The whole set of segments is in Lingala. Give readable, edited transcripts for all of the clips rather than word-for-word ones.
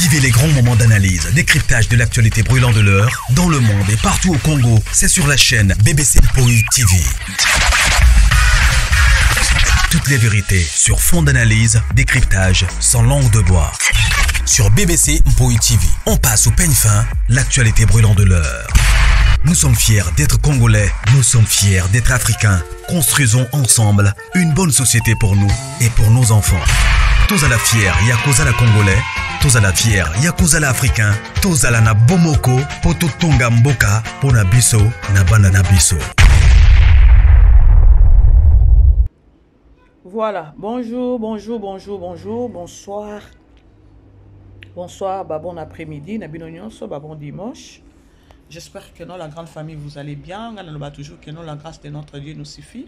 Vivez les grands moments d'analyse, décryptage de l'actualité brûlante de l'heure, dans le monde et partout au Congo. C'est sur la chaîne BBC Mpoi TV. Toutes les vérités sur fond d'analyse, décryptage, sans langue de bois. Sur BBC Mpoi TV, on passe au peigne fin, l'actualité brûlante de l'heure. Nous sommes fiers d'être Congolais, nous sommes fiers d'être Africains. Construisons ensemble une bonne société pour nous et pour nos enfants. Tous à la fière, Yakozala Congolais. Tous à la fière, Yakozala Africain. Tous à la na Bomoko, Poto Tonga Mboka, Pona Biso, Nabana Nabiso. Voilà, bonjour, bonsoir. Bonsoir, bon après-midi, bon dimanche. J'espère que non, la grande famille, vous allez bien. On va toujours que non, la grâce de notre Dieu nous suffit.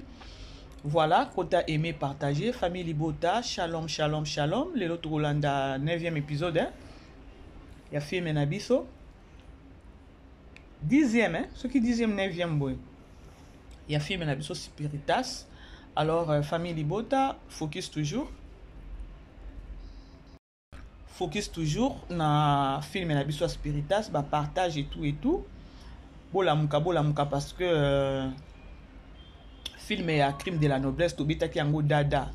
Voilà, quota aimé, partagé, famille Libota, shalom, shalom, shalom. Le autre Rolanda, 9e épisode. Il y a film Nabiso. 10e, ce qui 10e, 9e, boy. Il y a film Nabiso Spiritas. Alors, famille Libota, focus toujours. Focus toujours na film Nabiso Spiritas, bah partage et tout. Bola muka parce que film est à crime de la noblesse, tobita ki yango dada.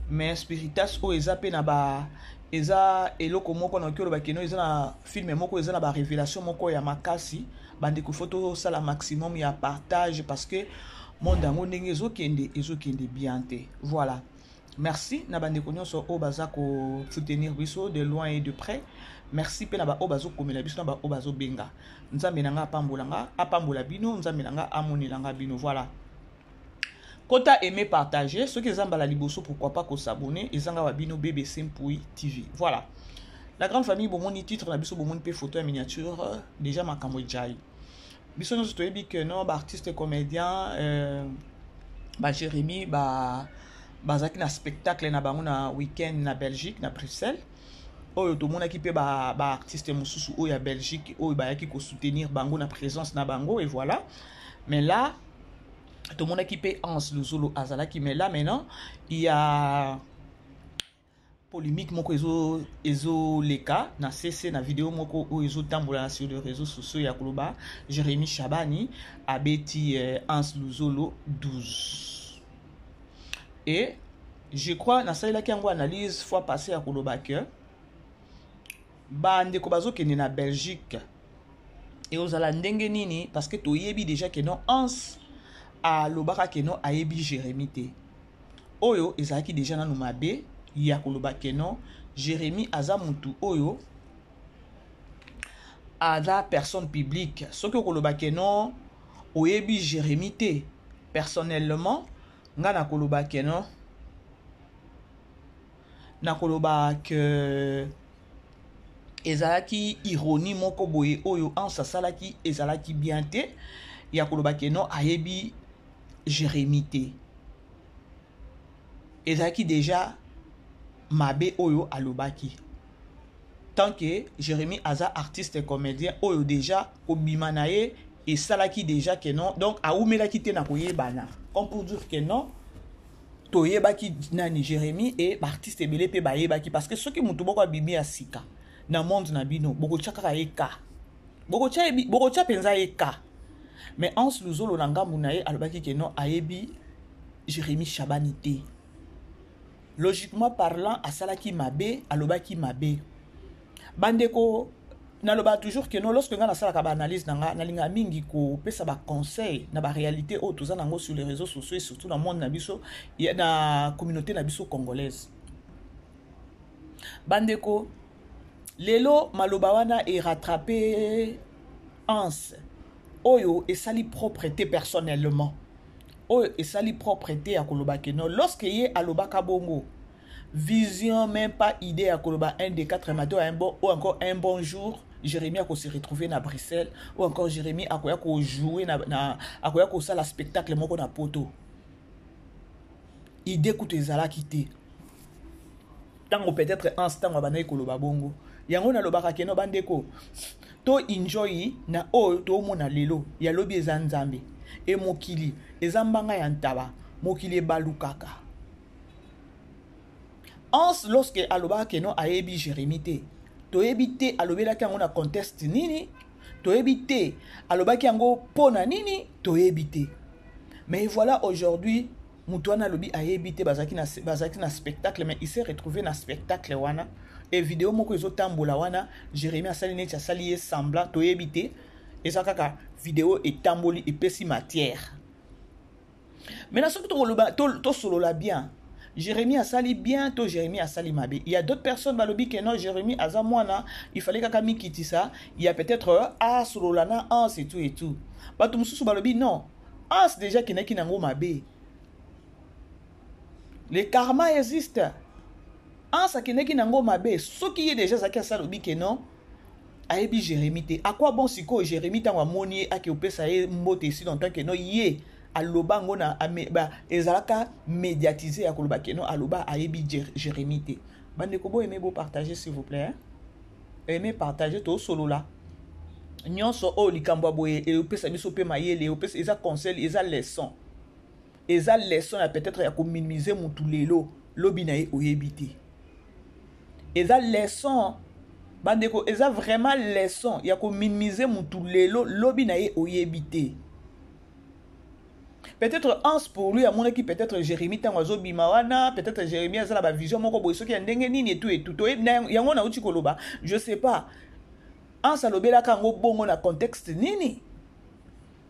Mais Spiritas o eza pe na ba eza eloko moko na kyo ba keno eza na film moko eza na ba révélation moko ya makasi, bande ko photo ça la maximum ya partage parce que monde yango ndenge ezokende bien te. Voilà. Merci na bande ko nyonso o baza ko soutenir biso de loin et de près. Merci pe na ba o bazo komela biso na ba o bazo benga. Nzambe nanga apambola bino, nzambe nanga amonelanga bino. Voilà. Kota aimer partager, ceux qui zamba la liboso pourquoi pas ko s'abonner et zanga wa bino BBC Mpoi TV. Voilà. La grande famille bomoni titre na biso bomoni pe photo en miniature déjà makambo jai. Biso nyonso toyebi que non ba artiste comédien ba Jérémy bazaki na spectacle na bango na week-end na Belgique na Bruxelles. Oyo to mona ki pe ba artiste mosusu oyo ya Belgique oyo ba yaki ko soutenir bango na présence na bango et voilà. Mais là tout le monde qui paye Hans Luzolo Azalaki, mais là maintenant il y a polémique moko ezo leka na CC na vidéo moko o ezo tambola sur les réseaux sociaux ya koloba Jérémy Chabani abeti Hans Luzolo 12. Et je crois na ça là qui a analyse fois passée à koloba que bande ko bazo kene na Belgique et aux ala ndenge nini parce que to yebi déjà que non Hans a lobaka keno ayebi Jérémy te. Oyo ezaki déjà na numabe ya koloba keno Jérémy aza mutu oyo aza personne publique. Ce que koloba keno oyebi Jérémy te. Personnellement nga na koloba keno na koloba que ezalaki ironie moko boye oyo en sasalaki ezalaki bien te ya koloba keno ayebi Jérémy te. Ezaki déjà mabe oyo alobaki. Tant que Jérémy aza artiste et comédien oyo déjà obimanaye et salaki déjà que non. Donc a oumelaki te na koyebana. Comme pour dire que non toyebaki nani Jérémy et artiste ebele pe bayebaki parce que ceux qui mutu boko bibi asika na monde na bino boko chaka eka. Boko cha penza eka. Mais Hans Luzolo nanga munaye alobaki que non ayebi Jérémy Chabani te. Logiquement parlant asalaki mabe alobaki mabe. Bandeko naloba toujours que non lorsque nga nasalaka ba analyse nanga nalinga mingi ko pesa ba conseil na ba réalité o toza nango sur les réseaux sociaux et surtout dans le monde na biso na communauté na biso congolaise. Bandeko lelo maloba wana e rattrapé Hans oyo esali propreté personnellement. Oyo esali propreté à koloba keno lorsque ye alobaka bongo vision même pas idée à koloba un des 4 matins un bon ou encore un bon jour Jérémy a se retrouver na Bruxelles ou encore Jérémy a ko jouer na akoya ko sala spectacle moko na poto. Idée koute ezala kité. Tango peut-être en temps abana koloba bongo. Yango na lobaka keno bandeko. To enjoy na o to mona lelo ya lobi ezanzambe e mokili ezambanga ya ntaba mokili balukaka. Hans lorsque aloba keno ayebi Jérémy te toyebi te alobelaki yango na contexte nini, toyebi te alobaki yango pona nini, toyebi te. Mais voilà, aujourd'hui Moutouana lobi ayebi te bazaki na spectacle, mais il s'est retrouvé na spectacle wana et vidéo moko ezotambola wana Jérémie asali neti asali semblant toyebi te eza kaka vidéo etamboli epesi matière. Maintenant soki to solola bien Jérémie asali bien to Jérémie asali mabe. Il y a d'autres personnes balobi que non Jérémie aza mwana il fallait kaka mikitisa, il y a peut-être sololana ans et tout. Bato mususu balobi non ans déjà kenaki nango mabe. Le karma existe. En sa keneki nango mabe, ce qui est déjà zaki asalobi que non, ayebi Jérémie te. À quoi bon siko Jérémie tangwa moni ake opesa ye mbote ici dans tant que non ye aloba ngona ba ezalaka médiatiser ya koloba que non aloba ayebi Jérémie te. Bande ko bo aimer bo partager s'il vous plaît. Aimer partager to solo là. Nyonso o likambo boye e opesa biso pe mayele opesa eza conseil eza leçon. Eza leçon ya peut-être ya ko minimiser mutu lelo lobi na ye oyebite. Eza leçon bandeko eza vraiment leçon ya ko minimiser mutu lelo lobi na ye oyebite. Peut-être ans pour lui à mon équipe peut-être Jérémie tangazo bimawana peut-être Jérémie azala ba vision moko boy soki ya ndenge nini et tout yango na uti koloba je sais pas ans alobela kango bongo na contexte nini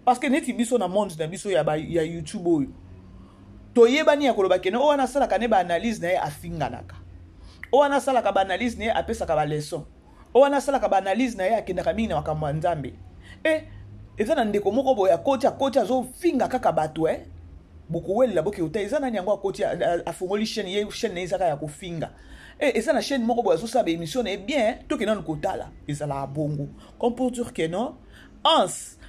parce que neti biso na monde na biso ya YouTube oyo toyebani ya koloba keno wana sala kane ba analyse na ye afinganaka wana sala ka ba analyse na ye apesa ka ba leçon wana sala ka ba analyse na ye akendaka mingi na makambo ya Nzambe eza na ndeko moko boya kocha zo finga kaka bato boko wela boke uta eza nani yango kocha afungoli chaîne na izaka ya kofinga eza na chaîne moko boya zo sa ba émission na bien to ke nan kotala eza la bongo comme pour dire que non ans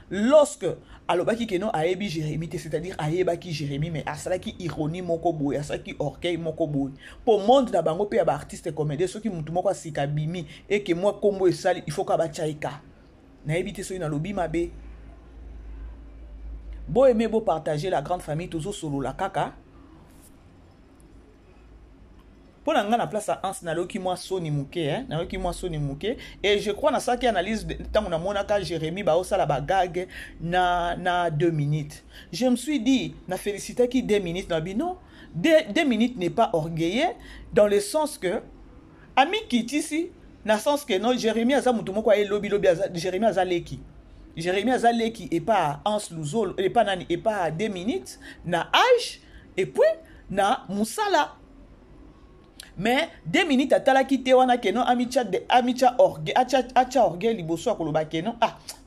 lorsque alobaki que non ayebi Jérémie c'est-à-dire ayebaki Jérémie mais asalaki ironie moko boye asalaki orgueil moko boye pour monde na bango pe ya ba artiste comédien soki mutu moko asika bimi et que moi kombo esali il faut ka ba chaika na yebite so ina lobi mabe. Beau aimer, beau partager la grande famille, toujours solo la kaka. Pour la place à Ans, na loki moi soni mouke, na loki moi soni mouke. Et je crois na ça qui analyse tant on a monaka Jérémie ba osa la bagage na 2 minutes. Je me suis dit na félicité qui 2 minutes na bi non 2 minutes n'est pas orgueilleux dans le sens que ami kitisi na sens que non Jérémie aza mutu moko ay lobby Jérémie azaleki. Jérémie Azaleki et pas Ans Louzol et pas nani et pas 2 minutes na âge et puis na musala mais 2 minutes atala kite wana keno amicha orgue acha orgue liboso akoloba keno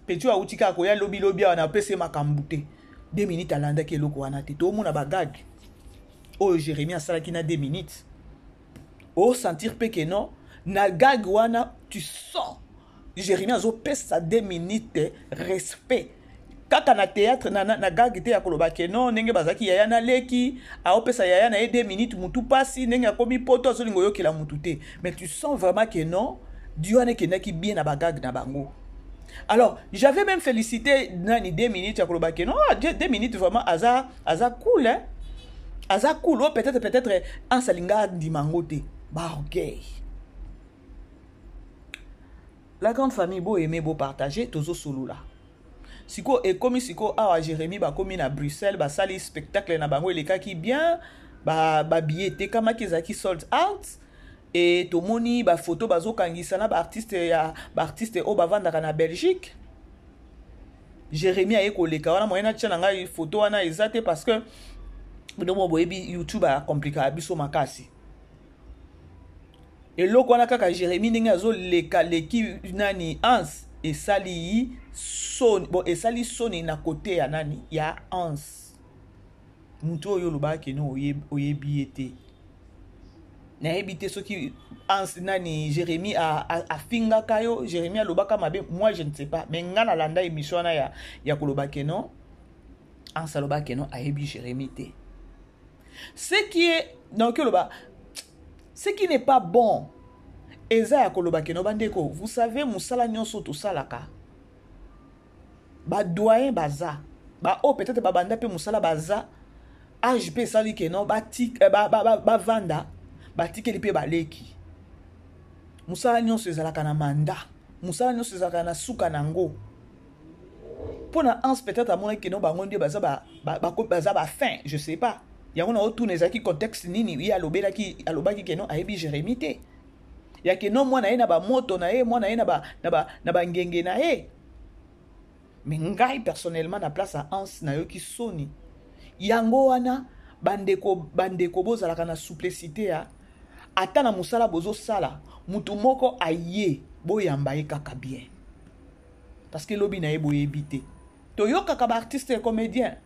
petu a utika ko ya lobby wana pese makambute 2 minutes alanda ke loko wana te to mona bagag o Jérémie asalaki na 2 minutes o sentir pe keno na gag wana tu sens Jérémie azo pesa 2 minutes respect kaka na théâtre na gagite ya koloba ke non ndenge bazaki yaya na leki a opesa yaya na 2 minutes mutu pasi ndenge akomi poto azolingo yokela mutu te mais tu sens vraiment que non Dieu ane kenaki bien na bagag na bango. Alors j'avais même félicité nani 2 minutes ya koloba ke non 2 minutes vraiment aza cool aza cool peut-être en salinga dimango te ba orgueil. La grande famille beau aimer beau partager tozo solo là. Siko et comme siko awa Jérémie ba komi na Bruxelles ba sali spectacle na bango eleka ki bien ba billet te kama kezaki sold out et to moni ba photo bazo kangisa na ba artiste o ba vanda na Belgique. Jérémie aye koleka wana moyena tchana ngai photo wana ezate parce que bodomo boyebi YouTube a compliqué biso makasi. Et loko wana kaka Jérémie ndenge azo leka leki nani Ans et sali son bon et sali soni na côté ya nani ya Ans muto oyo loba ke no oyebi ete na ebité soki Ans nani Jérémie a finga kayo Jérémie alobaka mabe moi je ne sais pas mais ngana landa émission na ya koloba ke no Ans aloba ke no ayebi Jérémie te ce qui est donc loba ce qui n'est pas bon, Eza koloba keno bandeko, vous savez musala nyonso to salaka. Ba doyen baza. Ba peut-être ba banda pe musala baza. AJP sali keno ba tik ba vanda, ba tikeli pe ba leki. musala nyonso ezalaka na mandat, musala nyonso ezalaka na suka nango. Pona ans peut-être amona que non bango ndio baza ba fin, je sais pas. Yango na otu nezaki contexte nini ya lobelaki alobaki que non ayebi Jérémie te. Ya que non mwana ye na ba moto na ye, mwana ye na ba ngenge na ye. Mais ngai personnellement na place à ans na yo ki soni. Yango wana bandeko bozalaka na souplicité ya ata na musala bozo sala mutu moko aye boyamba ye kaka bien. Parce que lobi na ye boyebite. Toyoka ka ba artiste et comédien.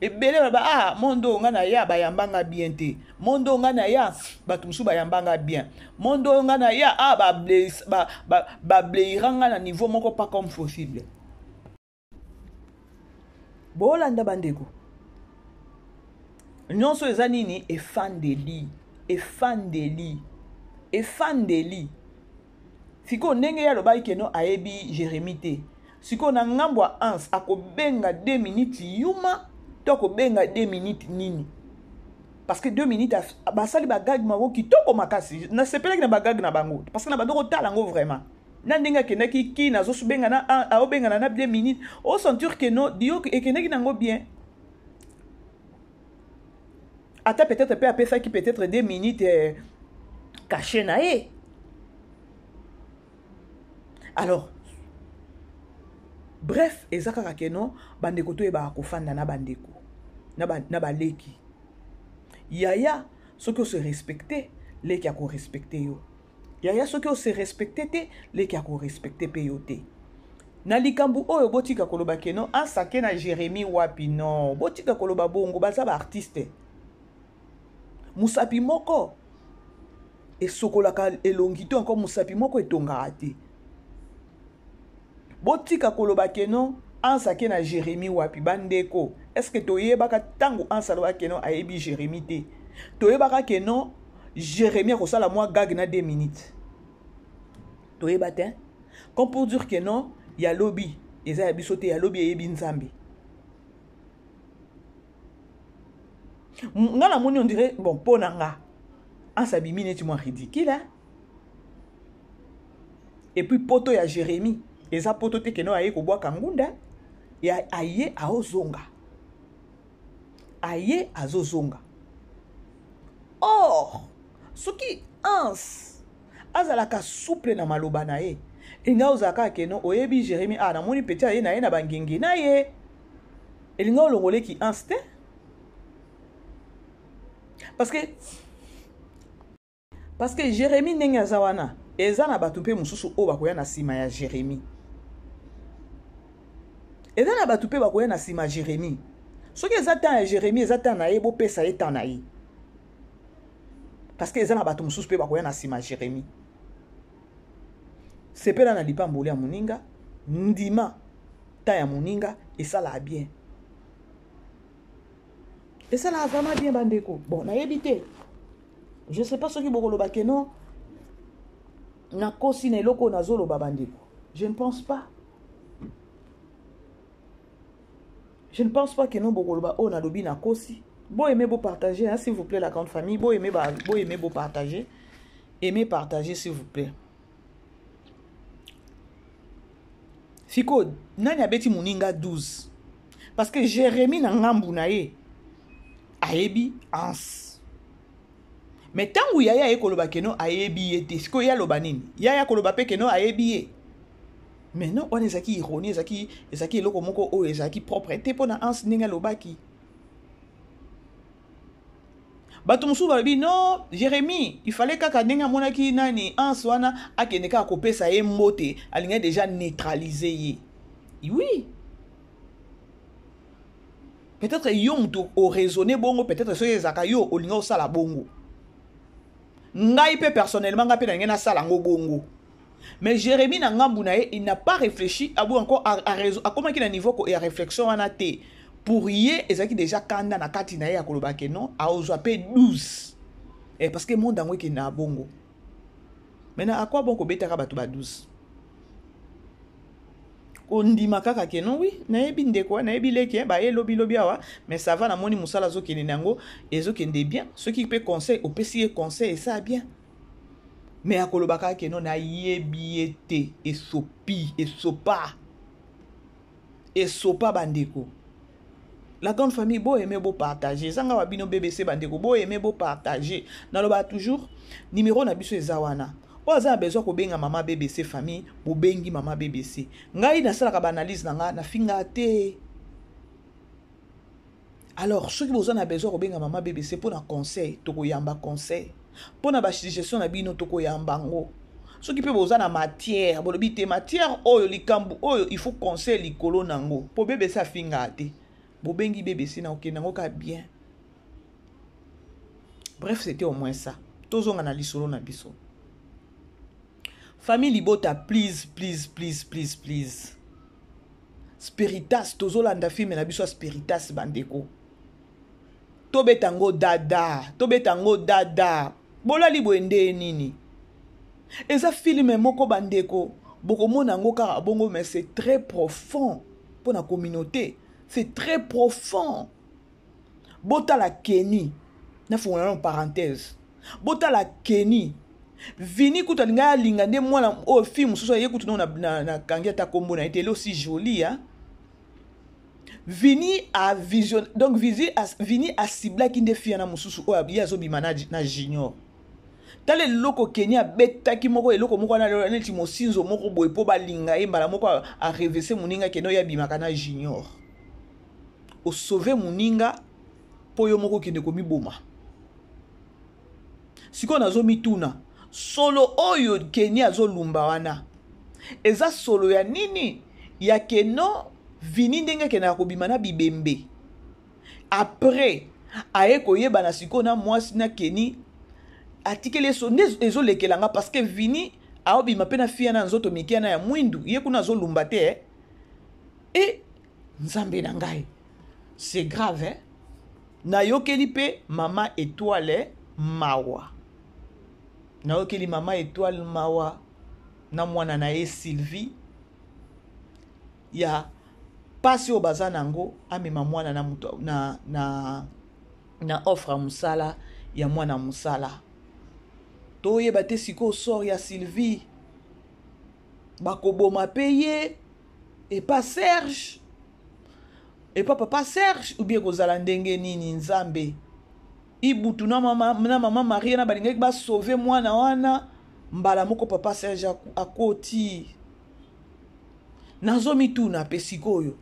Et belé ba mondo nga na ya bayambanga bien te. Mondo nga na ya batumsu bayambanga bien. Mondo nga na ya ba bleiranga na niveau moko pas comme possible. Bolanda bandeko. Nyonso eza nini e fan de li. E fan de li. E fan de li. Siko ndenge ya lobai keno ayebi Jérémie te. Siko na ngambwa ans akobenga 2 minutes yuma to akobenga 2 minutes nini. Parce que 2 minutes basali bagag mako kitoko makasi. Na sepeleki na bagag na bango. Parce que na bandoko tala ngo vraiment. Na ndenge keneki ki na zo subenga na aobenga na 2 minutes. O sentir que non dio e keneki nango bien. Ata peut-être peut appeler ça qui peut-être 2 minutes caché na ye. Alors bref, ezaka keno bandeko to eba kofanda na bandeko. Na ba leki. Yaya ceux qui se respecter, les qui a ko respecter yo. Yaya ceux qui se respecter te, les qui a ko respecter peyote. Na likambu oyo botika koloba keno asake na Jérémie wapi non. Botika koloba bongo baza ba artiste. Musapi moko et sokolaka elongito encore musapi moko etongaka te. Botika koloba keno ansake na Jérémie wapi bandeko. Est-ce que toyebaka tango ansaloba keno ayebi Jérémie te? Toyebaka keno Jérémie akosala mwa gag na 2 minutes. Toyeba te? Comme pour dire que non, ya lobi, eza ya biso te ya lobi eyebi nzambe. Ngala moni on dirait bon ponanga. Ansabimi neti mwa ridicule hein? Et puis poto ya Jérémie, eza poto te keno aye ko bwa kangunda ya aye aozonga. Aye azozonga. Or, soki ans azalaka souple na maloba na ye. Inga ozaka keno oyebi Jérémie na moni petit aye na ye na bangenge na ye. Elinga olongole ki ans te. Parce que Jérémie ndenge azawana eza na batu pe mususu o bakoya na sima ya Jérémie. Eza na batu pe bakoya na sima Jérémie. Soki eza tan ya Jérémie eza tan na ye bo pesa ye tan na ye. Parce que eza na batu mususu pe bakoya na sima Jérémie. Sepela na lipamboli ya muninga ndima ta ya muninga esala bien. Et ça là vraiment bien bandeko. Bon, na yebite. Je sais pas ce qui bokolo bakeno. Na kosi na loko na zolo bandeko. Je ne pense pas. Je ne pense pas que non bokolo ba o na lobi na kosi. Bon aimez beau partager hein, s'il vous plaît la grande famille. Bon aimez beau partager. Aimez partager s'il vous plaît. Fiko nani abeti muninga 12. Parce que Jérémie na ngambu na ye. Ayebi ans. Mais tangu yaya ye koloba keno ayebi ye te. Siko ya loba nini? Yaya koloba pe keno ayebi ye. Mais non, on ezaki ironie, ezaki eloko moko o ezaki propre te pona ans ninga lobaki. Bato musu balobi non, Jérémie, il fallait kaka ninga monaki nani ans wana akeneka akopesa ye mbote, alinga déjà neutraliser ye. Oui. Peut-être yom to o raisonner bongo, peut-être so ezaka yo olinga osala bongo. Ngai pe personnellement nga pe na ngena sala ngo bongo. Mais Jérémie na ngambu na ye, il n'a pas réfléchi à vous encore à comment qu'il a niveau ko et réflexion en té. Pour y ezaki déjà kanda na kati na ye akoloba ke non, a ozoape 12. Et parce que monde dango ki na bongo. Maintenant à quoi bon ko betaka batu ba 12? Ondima kaka ke non oui na yebi ndeko na yebi leki ba ye lobi awa mais ça va na moni musala zo kende nango ezo kende bien ce qui peut conseil au pesier conseil et ça bien mais akolobaka ke non na yebiete esopa bandeko. La grande famille bo aimer beau partager. Zanga wabino BBC bandeko bo aimer beau partager. Naloba toujours numéro na biso ezawana. Oza besoin ko benga mama BBC famille, bo bengi mama BBC. Ngai na sala ka analyse nanga na finga te. Alors, ceux qui besoin a besoin ko benga mama BBC pour na conseil, toko yamba conseil. Pour na ba suggestion na bino toko yamba ngo. Ceux qui peuvent besoin na matière, bo bité matière oyo likambu oyo il faut conseil likolo nango. Po BBC finga te. Bobengi BBC na ok nango ka bien. Bref, c'était au moins ça. Tozonga na lisolo na biso. Famille Libota, please. Spiritas, tozolanda film na biso Spiritas bandeko. Tobetango dada. Bola liboende nini. Eza film moko bandeko. Boko mona ngo kaka bongo mais c'est très profond pour la communauté. C'est très profond. Bota la Kenny. Na fona en parenthèse. Bota la Kenny. Vini kutalinga lingande mwana o film soso yekutu na kangeta kombo na été aussi joli hein. Vini a vision donc Vini a ciblé qui défie na mususu o abia zo bimana na junior. Tale loko Kenya beta ki moko eloko moko na neti mosinzo moko boy po balinga e mbala moko a reverser muninga keno ya bimaka na junior. O sauver muninga po yo moko kende komi boma. Siko nazo mituna solo oyo Kenya zo lumba wana. Eza solo ya nini? Ya keno Vini ndenge kena kobima na bibembe. Après aye koyeba na siko na mwasi na Keni atikele so ezo lekelanga parce que Vini aobima pe na fia na nzoto mikia na ya mwindu ye kuna zo lumba te et nzambe na ngai. C'est grave hein. Na yokeli pe mama étoile mawa. Na yokeli mama étoile mawa na mwana na ye Sylvie. Ya pasi o bazanango amema mwana na muto na offre musala ya mwana musala. Toye bate siko sort ya Sylvie. Bakoboma paye et pas Serge. Et pas papa Serge ou bien kozala ndenge nini nzambe. Ibutu na mama Marie na balinga ba sauver mwana wana mbala moko papa Serge akoti. Nazo mituna pesikoyo.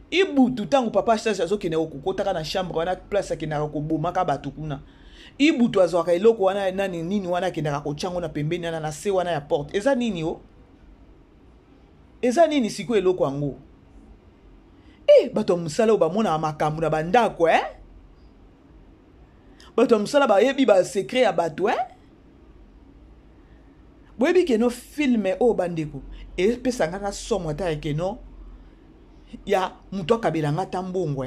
Ibutu tangu papa Serge azokene okukotaka na chambre wana place akena kobomaka batu kuna. Ibutu azwaka eloko wana nani nini wana kena kochango na pembeni na se wana ya porte. Eza nini o? Eza nini siko eloko ango? Bato musala o ba mona makambu na bandako bato musala ba yebi ba secret ya bato boyebi keno filme o bandeko e pesanga na somo ta keno ya muto kabelanga tambongo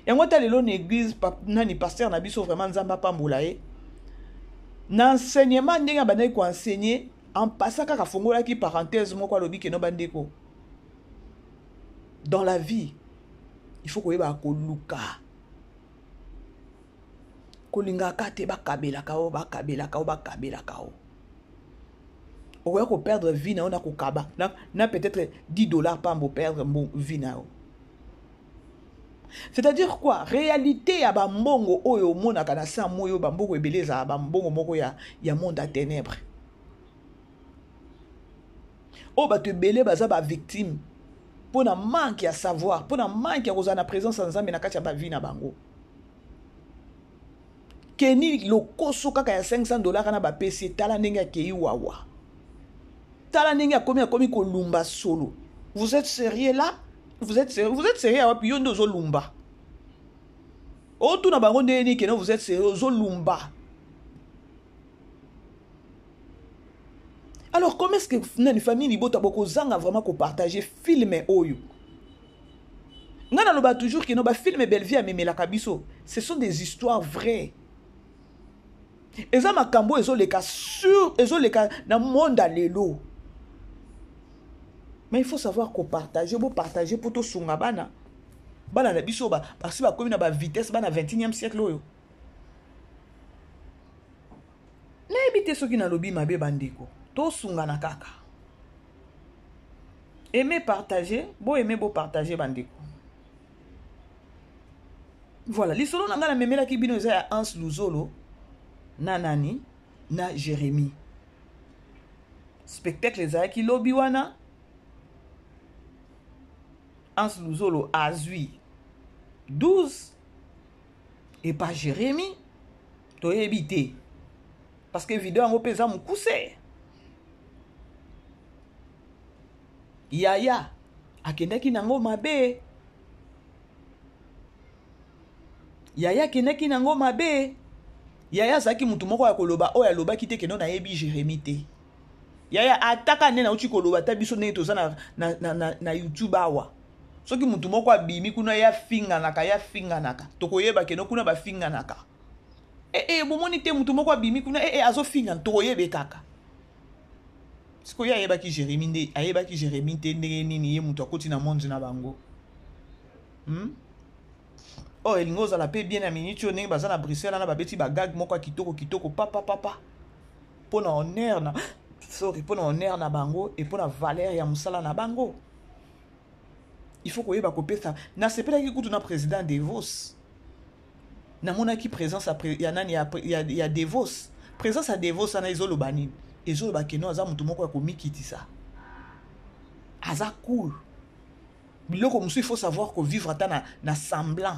yango ta lelo na église nani pasteur na biso vraiment nzamba pambola na enseignement ndenge bandeko ko enseigner en passant kaka fongola ki parenthèse moko alobi keno bandeko dans la vie il faut ko yeba ko luka ko linga kate ba kabela kao on va perdre vie na on a ko kaba na peut-être $10 pas pour perdre mon vie na. C'est-à-dire quoi? Réalité ya ba mbongo oyo mona kana sa moyo ba mbongo ebeleza ba mbongo moko ya monde à ténèbres. O ba te belé baza ba victime pour na manque à savoir, pour na manque à kozana présence nzambe na kati ya ba vie na bango. Keni lokoso kaka ya $500 na ba PC tala ndenge ke wawa. Tala ndenge komi kolumba solo. Vous êtes sérieux là? Vous êtes sérieux wapi yondo zo lumba. O tu na bango ndeni keno vous êtes sérieux zo lumba. Alors comment est-ce que na famille libota boko zanga vraiment ko partager film oyo? Ngana loba toujours que no ba film belle vie amemela kabiso. Ce sont des histoires vraies. Eza makambo ezo leka sur ezo leka na monde lelo. Mais il faut savoir qu'on partage, bon partager pour tout sunga bana na biso ba parce que ba komi na ba vitesse bana 21e siècle oyo. Na ebite te soki na lobi mabe bandeko. To sunga na kaka. Aimez partager, aimez partager bandeko. Voilà, lisolo nanga na memela ki bino eza ya Hans Luzolo na nani na Jérémie. Spectacle ezalaki lobi wana Hans Luzolo azwi 12 et pas Jérémie to ebité parce que vidéo ngo pesa mukuse. Yaya akendaki nango mabe. Yaya akendaki nango mabe. Yaya zaki mutu moko ya koloba oyo alobaki te keno na yebi Jérémie te. Yaya ataka nena uchi koloba ta biso ne toza na YouTube awa. Soki mutu moko abimi kuna ya finga naka tokoyeba keno kuna ba finga naka. Bomoni te mutu moko abimi kuna azo finga tokoyebe kaka. Siko ya yeba ki Jérémie nde ayeba ki Jérémie te ndenge nini ye mutu akoti na monde na bango. Oh elingo za la pe bien na minute ndenge baza na Bruxelles na babeti ba gag moko kitoko papa. Pona honneur na sorry pona honneur na bango et pona valeur ya musala na bango. Il faut koyeba kopesa na sepela ki kutu na président Devos. Na mona ki présence ya nani ya Devos. Présence à Devos na izolo banini. Ezolo bakeno aza mutu moko ya komikitisa. Aza cool. Biloko musu il faut savoir ko vivre ata na semblant.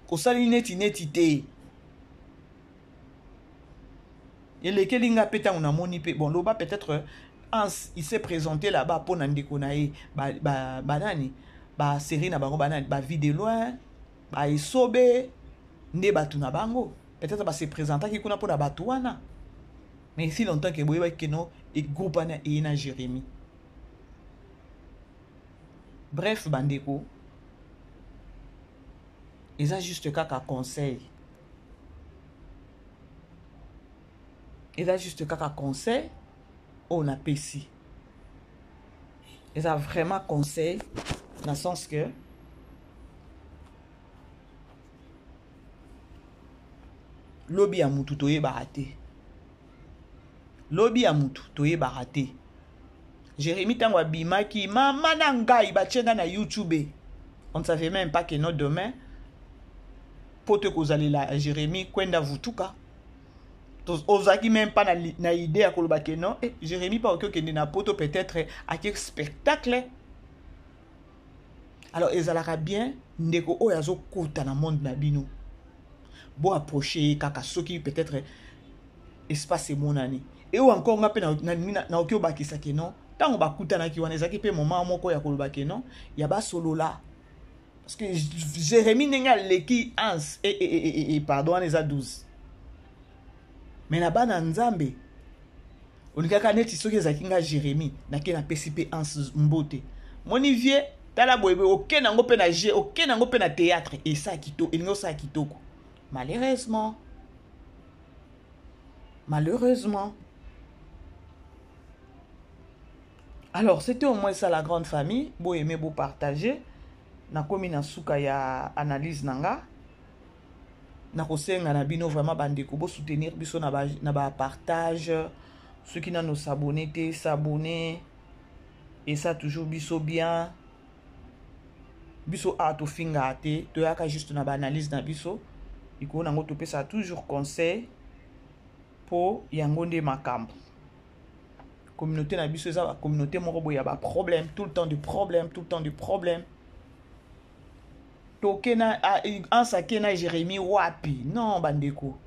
Ko sali neti te. Et lesquels inga peta on a moni pe bon loba peut-être Hans il s'est présenté là-bas pour ndeko na ye banani ba série na bango banani ba vie de loin ba isobe nde batu na bango peut-être ba se présenter ki kuna pour na batu wana mais si longtemps que boyeba keno et groupe na e na Jérémie. Bref bandeko eza juste kaka conseil. Eza juste kaka conseil on a pesi. Eza vraiment conseil dans le sens que lobi ya mutu toye barate. Lobi ya mutu toye barate. Jérémie tango abimaki mama na ngai bachenga na YouTube. On ne savait même pas que non demain pote kozalela Jérémie kwenda vutuka. Ozaki même pas na idée à koloba ke non Jérémie pas ok na poto peut-être à quel spectacle. Alors ezalaka bien ndeko oyo azokota na monde na bino. Bo approcher kaka soki peut-être espace monani. Et ou encore ngape na okyo bakisa ke non tango bakuta na ki wana ezaki pe moment moko ya koloba ke non ya ba solo là. Parce que Jérémie nenga leki Hans et pardon les a 12. Mais na bana nzambe onikaka neti soki ezaki nga Jérémie na ke na PCP Hans mbote. Moni vie tala boyebe oke nango pe na jeu oke nango pe na théâtre et ça kito elingo ça kitoko. Malheureusement. Alors, c'était au moins ça la grande famille. Beau aimer, beau partager. Na komi na suka ya analyse nanga. Na kosenga na bino vraiment bandeko bo soutenir biso na ba partage. Ceux qui n'ont s'abonner, s'abonner. Et ça toujours biso bien. Biso a to finga ate. To yaka juste na ba analyse na biso. Iko na ngo topé ça toujours conseil pour yangonde makambo. Communauté na biso eza communauté moko boya ba problème tout le temps du problème. Tokena en sakena Jérémie wapi non bandeko.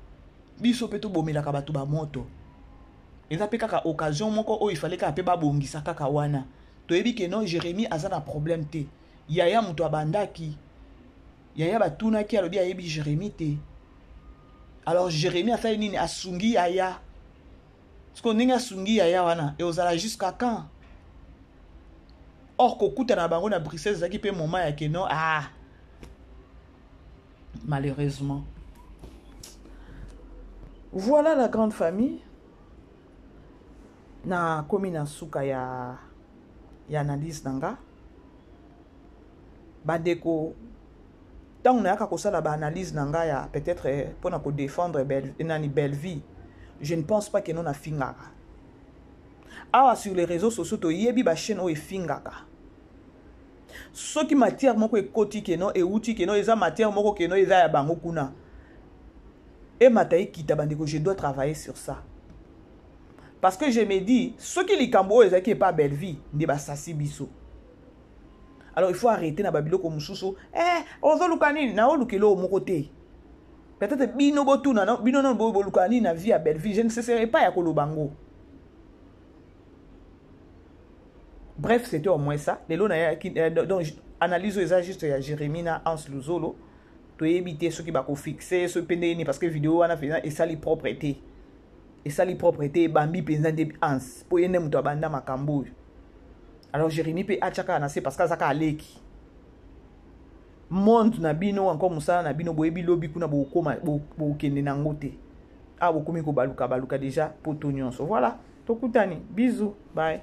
Biso peto bomela ka bato ba moto. Eza pe kaka occasion moko o il fallait ka pe ba bongisa kaka wana. To yebi ke non Jérémie azana problème te. Yaya muto abandaki. Yaya batuna ki alobi ayebi Jérémie te. Alors Jérémie a fait nini asungi Yaya. Parce qu'on ninga sungi Yaya wana et ozala jusqu'à quand? Or kokuta na bango na Bruxelles zaki pe moment ya ke non malheureusement. Voilà la grande famille. Na komi na suka ya analyse nanga. Bandeko tant on a qu'à ça la analyse nanga ya peut-être pour na ko défendre belle vie je ne pense pas que non a fingaka. Awa sur les réseaux sociaux to yebi ba chaîne o e fingaka. Ce qui matière moko ekoti ke non e outi ke non eza matière moko ke non eza ya bango kuna. Et mataï kita bandeko, je dois travailler sur ça. Parce que je me dis, ceux qui les cambo eza qui est pas belle vie, ne ba sasi biso. Alors il faut arrêter na babilo ko mususu. Ozo lukani na o lukelo moko te. Peut-être bino botuna non, bino non bo lukani na vie à belle vie, je ne cesserai pas ya kolobango. Bref, c'était au moins ça. Donc, analyse les ajustes à Jérémy na Hans Luzolo. Tu éviter ceux qui va fixer, ce pendeni parce que vidéo on a fait et ça les propreté. Et ça les propreté bambi pendant des Hans. Pour y nemto banda makambo. Alors Jérémy peut achaka na c'est parce que ça ka leki. Monde na bino encore musala na bino boyebi lobi kuna bo koma bo kende na ngote. Ah bo komi ko baluka déjà pour tout nyonso. Voilà. Tokutani. Bisous. Bye.